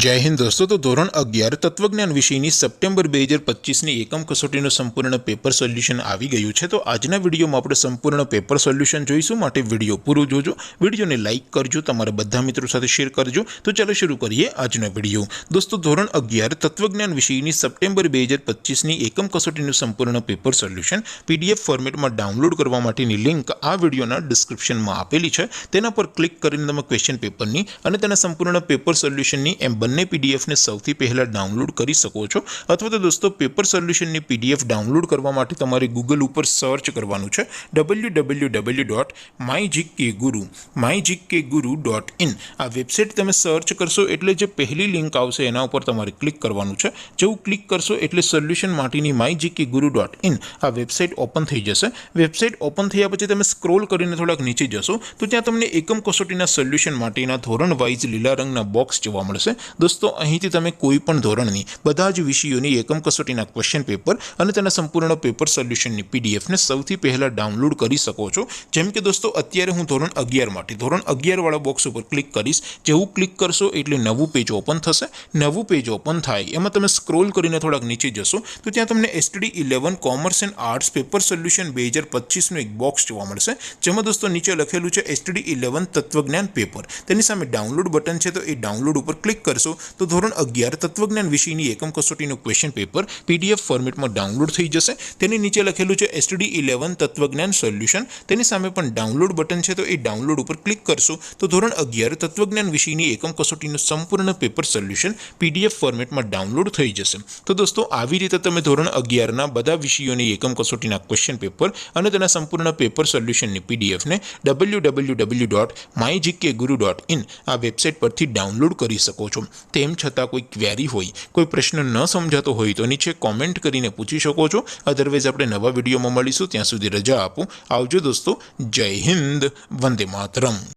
जय हिंद दोस्तों। तो धोरण 11 तत्वज्ञान विषयની સપ્ટેમ્બર 2025ની એકમ કસોટીનું સંપૂર્ણ પેપર સોલ્યુશન આવી ગયું છે। તો આજના વિડીયોમાં આપણે સંપૂર્ણ પેપર સોલ્યુશન જોઈશું, માટે વિડીયો પૂરો જોજો, વિડીયોને લાઇક કરજો, તમારા બધા મિત્રો સાથે શેર કરજો। તો ચાલો શરૂ કરીએ આજનો વિડીયો। દોસ્તો, ધોરણ 11 તત્વજ્ઞાન વિષયની સપ્ટેમ્બર 2025ની એકમ કસોટીનું સંપૂર્ણ પેપર સોલ્યુશન પીડીએફ ફોર્મેટમાં ડાઉનલોડ કરવા માટેની લિંક આ વિડીયોના ડિસ્ક્રિપ્શનમાં આપેલી છે। તેના પર ક્લિક કરીને તમે ક્વેશ્ચન પેપરની અને તેના સંપૂર્ણ પેપર સોલ્યુશનની બંને પીડીએફને સૌથી પહેલાં ડાઉનલોડ કરી શકો છો। અથવા તો દોસ્તો, પેપર સોલ્યુશનની પીડીએફ ડાઉનલોડ કરવા માટે તમારે ગૂગલ ઉપર સર્ચ કરવાનું છે www.mygkguru.in। આ વેબસાઇટ તમે સર્ચ કરશો એટલે જે પહેલી લિંક આવશે એના ઉપર તમારે ક્લિક કરવાનું છે। જેવું ક્લિક કરશો એટલે સોલ્યુશન માટેની mygkguru.in આ વેબસાઇટ ઓપન થઈ જશે। વેબસાઇટ ઓપન થયા પછી તમે સ્ક્રોલ કરીને થોડાક નીચે જશો તો ત્યાં તમને એકમ કસોટીના સોલ્યુશન માટેના ધોરણ વાઇઝ લીલા રંગના બોક્સ જોવા મળશે। દોસ્તો, અહીંથી તમે કોઈ પણ ધોરણની બધા જ વિષયોની એકમ કસોટીના ક્વેશ્ચન પેપર અને તેના સંપૂર્ણ પેપર સોલ્યુશનની પીડીએફને સૌથી પહેલાં ડાઉનલોડ કરી શકો છો। જેમ કે દોસ્તો, અત્યારે હું ધોરણ 11 માટે ધોરણ 11 વાળા બોક્સ ઉપર ક્લિક કરીશ। જેવું ક્લિક કરશો એટલે નવું પેજ ઓપન થશે। નવું પેજ ઓપન થાય એમાં તમે સ્ક્રોલ કરીને થોડાક નીચે જશો તો ત્યાં તમને STD 11 commerce and arts paper solution 2025નું એક બોક્સ જોવા મળશે, જેમાં દોસ્તો નીચે લખેલું છે STD 11 તત્વજ્ઞાન પેપર। તેની સામે ડાઉનલોડ બટન છે, તો એ ડાઉનલોડ ઉપર ક્લિક કરશો તો ધોરણ 11 તત્વજ્ઞાન વિષયની એકમ કસોટીનું ક્વેશ્ચન પેપર પીડીએફ ફોર્મેટમાં ડાઉનલોડ થઈ જશે। તેની નીચે લખેલું છે STD 11 તત્વજ્ઞાન સોલ્યુશન। તેની સામે પણ ડાઉનલોડ બટન છે, તો એ ડાઉનલોડ ઉપર ક્લિક કરશો તો ધોરણ 11 તત્વજ્ઞાન વિષયની એકમ કસોટીનું સંપૂર્ણ પેપર સોલ્યુશન પીડીએફ ફોર્મેટમાં ડાઉનલોડ થઈ જશે। તો દોસ્તો, આવી રીતે તમે ધોરણ 11ના બધા વિષયોની એકમ કસોટીના ક્વેશ્ચન પેપર અને તેના સંપૂર્ણ પેપર સોલ્યુશનની પીડીએફને www.mygkguru.in આ વેબસાઇટ પરથી ડાઉનલોડ કરી શકો છો। તેમ છતાં કોઈ ક્વેરી હોય, કોઈ પ્રશ્ન ન સમજાતો હોય તો નીચે કોમેન્ટ કરીને પૂછી શકો છો। અધરવાઇઝ આપણે નવા વિડીયોમાં મળીશું, ત્યાં સુધી રજા આપો। આવજો દોસ્તો, જય હિન્દ, વંદે માતરમ।